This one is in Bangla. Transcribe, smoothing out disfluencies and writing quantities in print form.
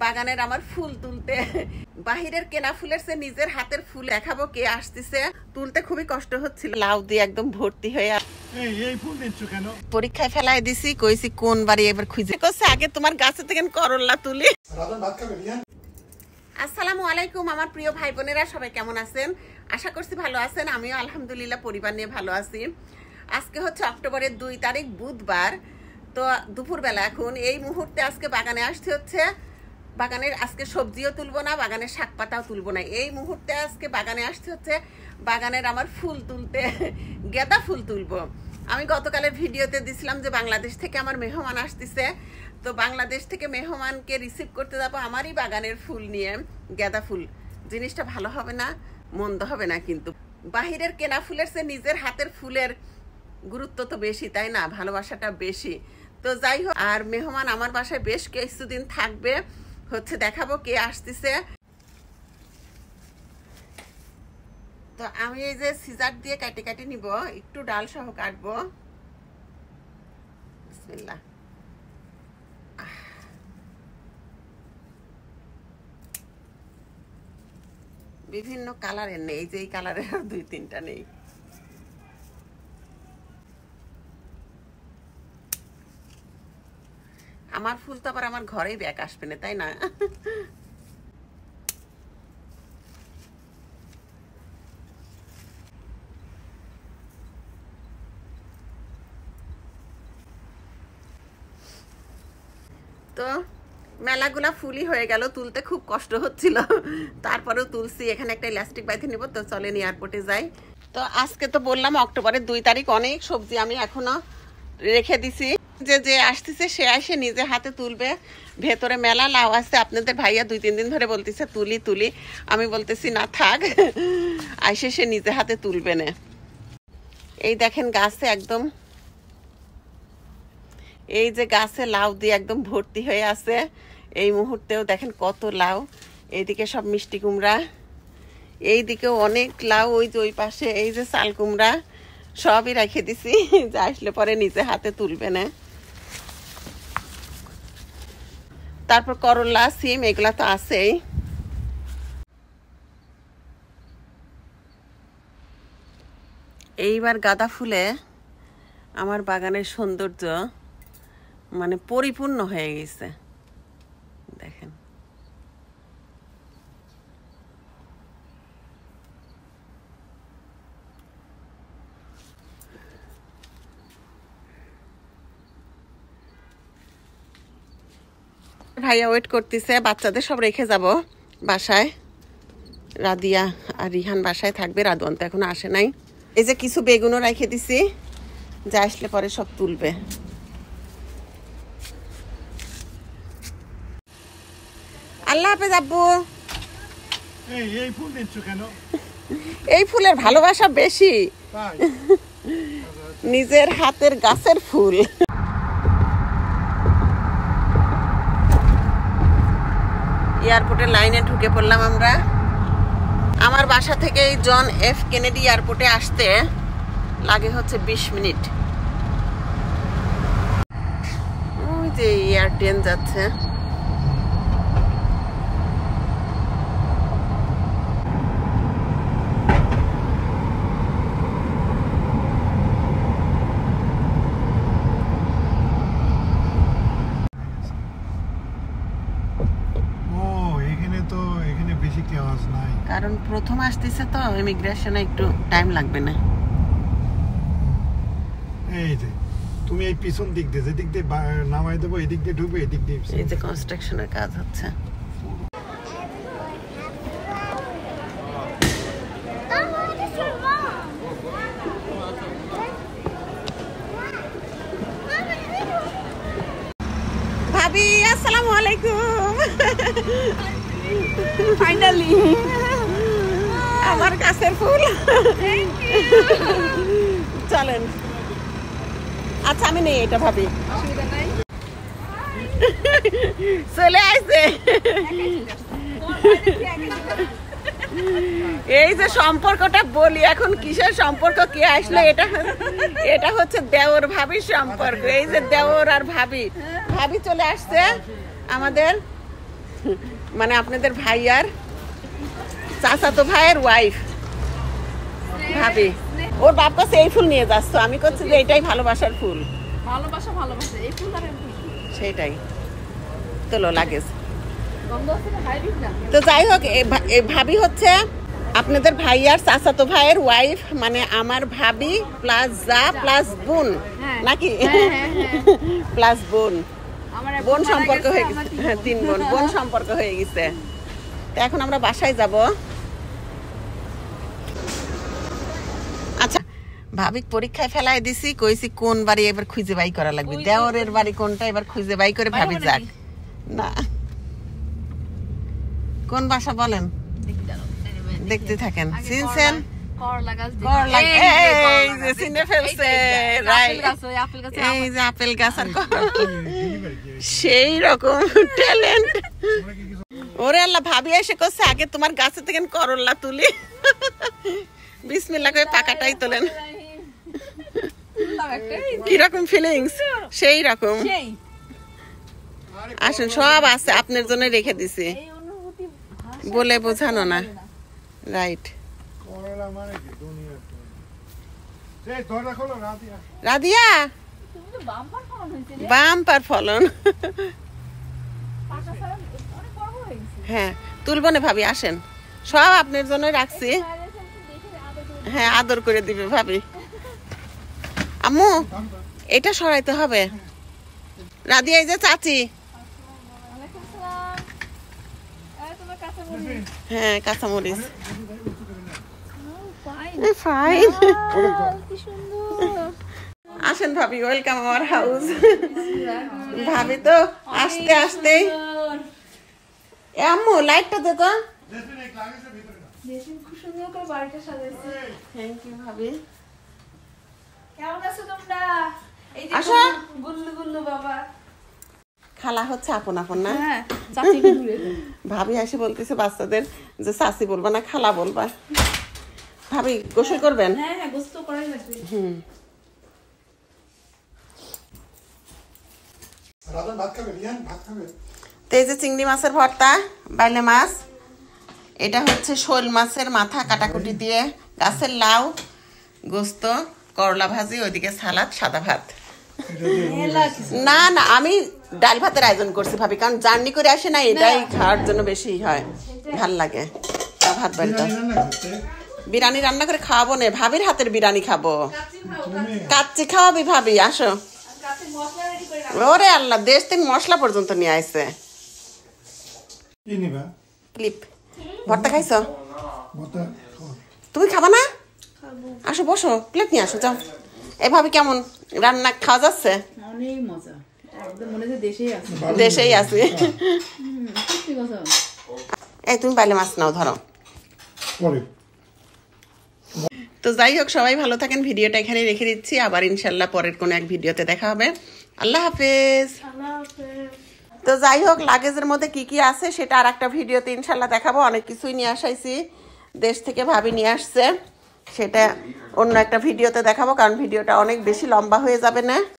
বাগানের আমার ফুল তুলতে বাহিরের কেনা ফুলের চেয়ে নিজের হাতের ফুল দেখাবো কে আসতেছে। তুলতে খুবই কষ্ট হচ্ছিল, লাউ দিয়ে একদম ভর্তি হয়ে। এই ফুল দিচ্ছ কেন? পরীক্ষায় ফেলাই দিছি, কইছি কোন বাড়ি এবার খুঁজে করছে, আগে তোমার গাছে থেকে করল্লা তুলি। আসসালামু আলাইকুম আমার প্রিয় ভাই বোনেরা, সবাই কেমন আছেন? আশা করছি ভালো আছেন। আমিও আলহামদুলিল্লাহ পরিবার নিয়ে ভালো আছি। আজকে হচ্ছে অক্টোবরের 2 তারিখ বুধবার। তো দুপুরবেলা এখন এই মুহূর্তে আজকে বাগানে আসতে হচ্ছে। বাগানের আজকে সবজিও তুলবো না, বাগানের শাক পাতাও তুলবো না। এই মুহূর্তে আজকে বাগানে আসতে হচ্ছে বাগানের আমার ফুল তুলতে, গেঁদা ফুল তুলবো। আমি গতকালের ভিডিওতে দিছিলাম যে বাংলাদেশ থেকে আমার মেহমান আসতেছে, তো বাংলাদেশ থেকে মেহমানকে রিসিভ করতে যাবো আমারই বাগানের ফুল নিয়ে, গেঁদা ফুল। জিনিসটা ভালো হবে না, মন্দ হবে না, কিন্তু বাহিরের কেনা ফুলের চেয়ে নিজের হাতের ফুলের গুরুত্ব তো বেশি, তাই না? ভালোবাসাটা বেশি। তো যাই হোক, আর মেহমান আমার বাসায় বেশ কিছুদিন থাকবে, হচ্ছে দেখাবো কে আসতেছে। তো আমি এই যে সিজার দিয়ে কাটে কাটে নিব, একটু ডাল সহ কাটবো। বিসমিল্লাহ। বিভিন্ন কালারের নেই, যে এই কালারের 2-3টা নেই। আমার ফুল তো আবার আমার ঘরেই ব্যাক আসবে না, তাই না? তো মেলাগুলা ফুলই হয়ে গেল, তুলতে খুব কষ্ট হচ্ছিল, তারপরেও তুলছি। এখানে একটা ইলাস্টিক বাইতে নিব, তো চলেন এয়ারপোর্টে যাই। তো আজকে তো বললাম অক্টোবরের 2 তারিখ, অনেক সবজি আমি এখনো রেখে দিছি। যে আসতেছে সে এসে নিজে হাতে তুলবে। ভেতরে মেলা লাউ আছে, আপনাদের ভাইয়া 2-3 দিন ধরে বলতেছে তুলি তুলি, আমি বলতেছি না থাক, আইসে সে নিজে হাতে তুলবে না। এই দেখেন গাছে একদম, এই যে গাছে লাউ দিয়ে একদম ভর্তি হয়ে আছে। এই মুহূর্তেও দেখেন কত লাউ। এইদিকে সব মিষ্টি কুমড়া, এইদিকেও অনেক লাউ, ওই যে ওই পাশে এই যে চাল কুমড়া, সবই রেখে দিছি, যা আসলে পরে নিজে হাতে তুলবে না। তারপর করলা, সিম, এগুলা তো আছেই। এইবার গাঁদা ফুলে আমার বাগানের সৌন্দর্য মানে পরিপূর্ণ হয়ে গেছে, দেখেন। ভাইয়া ওয়েট করতেছে, বাচ্চাদের সব রেখে যাব বাসায়। রাদিয়া আর রিহান বাসায় থাকবে, রাদওয়ান তো এখনো আসে নাই। এই যে কিছু বেগুনও রেখে দিছি, যা আসলে পরে সব তুলবে। আল্লাহ হাফেজ আব্বু। এই ফুল দিচ্ছ কেন? এই ফুলের ভালোবাসা বেশি, নিজের হাতের গাছের ফুল। এয়ারপোর্টের লাইনে ঢুকে পড়লাম আমরা। আমার বাসা থেকে এই জন এফ কেনেডি এয়ারপোর্টে আসতে লাগে হচ্ছে 20 মিনিট। ওই যে এয়ার ট্রেন যাচ্ছে। কারণ প্রথম আসতেছে তো, ইমিগ্রেশনে একটু টাইম লাগবে না। এই যে তুমি এই পিছন দিক দিয়ে, যেদিক দিয়ে নামাই দেবো, এদিক দিয়ে ঢুকবে, এদিক দিয়ে। এই যে কনস্ট্রাকশনের কাজ হচ্ছে। ভাবি আসসালামু আলাইকুম। ফাইনালি আমার গাছের ফুল। চলেন। আচ্ছা আমি নেই এটা, ভাবি চলে আসছে। এই যে সম্পর্কটা বলি, এখন কিসের সম্পর্ক, কে আসলে, এটা হচ্ছে দেওর ভাবির সম্পর্ক। এই যে দেওর আর ভাবি, ভাবি চলে আসছে আমাদের। মানে আপনাদের ভাইয়ার চাচাতো ভাইয়ের ওয়াইফ ভাবি। ওর বাপ কাছে এই ফুল নিয়ে যাচ্ছ, আমি করছি যে এটাই ভালোবাসার ফুল। ভালোবাসা ভালোবাসা এই ফুল আর সেটাই তোলো লাগেজ। গন্ধ আছে না হাইব্রিড না। তো যাই হোক, এই ভাবি হচ্ছে আপনাদের ভাইয়ার চাচাতো ভাইয়ের ওয়াইফ, মানে আমার ভাবি প্লাস যা প্লাস বোন নাকি প্লাস বোন, বোন সম্পর্ক হয়ে গেছে। হ্যাঁ 3 বোন, বোন সম্পর্ক হয়ে গেছে। তো এখন আমরা বাসায় যাব। আচ্ছা ভাবি পরীক্ষায় ফেলাই দিছি, কইছি কোন বাড়ি এবার খুঁজে বাই করা লাগবে, দেওরের বাড়ি কোনটা এবার খুঁজে বাই করে ভাবি যাক না। কোন বাসা বলেন, দেখতে থাকেন। চিনছেন? করলা, এই যে চিনে ফেলছে, রাইট, এই যে আপেল গাছ আর সেই রকম ট্যালেন্ট। ওরে আল্লাহ, ভাবি এসে করছে আগে তোমার গাছে থেকে করলা তুলি, বিসমিল্লাহ করে পাকাটাই তোলেন। কিরকম ফিলিংস? সেই রকম। আসুন, সব আছে আপনার জন্য রেখে দিছি, বলে বোঝানো না। রাইট। রাধিয়া বাম্পার ফলন। হ্যাঁ তুলবো না ভাবি, আসেন, সব আপনার জন্য রাখছি। হ্যাঁ আদর করে দিবে ভাবি। আম্মু এটা সরাইতে হবে। রাধিয়া, এই যে চাচি। হ্যাঁ কাঁচামরিচ। ফাইন। আসেন ভাবি, ওয়েলকাম আওয়ার হাউস। ভাবি তো আসতে আসতেই। আম্মু লাইটটা দে তো। থ্যাংক ইউ ভাবি। কেমন আছো তোমরা? এই যে আসো। গুল্লু গুল্লু বাবা। খালা হচ্ছে আপন আপন না? হ্যাঁ চাচি গুল্লু। ভাবি এসে বলতেছে বাচ্চাদের যে চাচি বলবা না খালা বলবা। ভাবি গোসল করবেন? হ্যাঁ হ্যাঁ গোসল তো করাই লাগবে। তো এই যে চিংড়ি মাছের ভর্তা, বাইলে মাছ, এটা হচ্ছে শোল মাছের মাথা কাটাকুটি দিয়ে, গাছের লাউ, গোস্ত, করলা ভাজি, ওইদিকে সালাদ, সাদা ভাত। না না, আমি ডাল ভাতের আয়োজন করছি ভাবি, কারণ জার্নি করে আসে না, এটাই খাওয়ার জন্য বেশি হয়, ভাল লাগে। ভাত বাড়িটা বিরিয়ানি রান্না করে খাওয়াবো না, ভাবির হাতের বিরিয়ানি খাবো। কাচ্চি খাওয়াবি ভাবি, আসো। ওরে আল্লাহ, দেশ থেকে মশলা পর্যন্ত নিয়ে আসছে। ক্লিপ ভর্তা খাইছো? তুমি খাবা না? আসো বসো, প্লেট নিয়ে আসো, যাও। এই ভাবি কেমন রান্না খাওয়া যাচ্ছে? অনেক মজা, একদম মনে হয় দেশেই আছে। দেশেই আছি। এই তুমি বাইলে মাছ নাও, ধরো। তো যাই হোক, সবাই ভালো থাকেন। ভিডিওটা এখানে রেখে দিচ্ছি, আবার ইনশাল্লাহ পরের কোনো এক ভিডিওতে দেখা হবে। আল্লাহ হাফেজ। তো যাই হোক, লাগেজের মধ্যে কি কি আছে সেটা আর একটা ভিডিওতে ইনশাল্লাহ দেখাবো। অনেক কিছুই নিয়ে আসাইছি, দেশ থেকে ভাবি নিয়ে আসছে, সেটা অন্য একটা ভিডিওতে দেখাবো, কারণ ভিডিওটা অনেক বেশি লম্বা হয়ে যাবে না।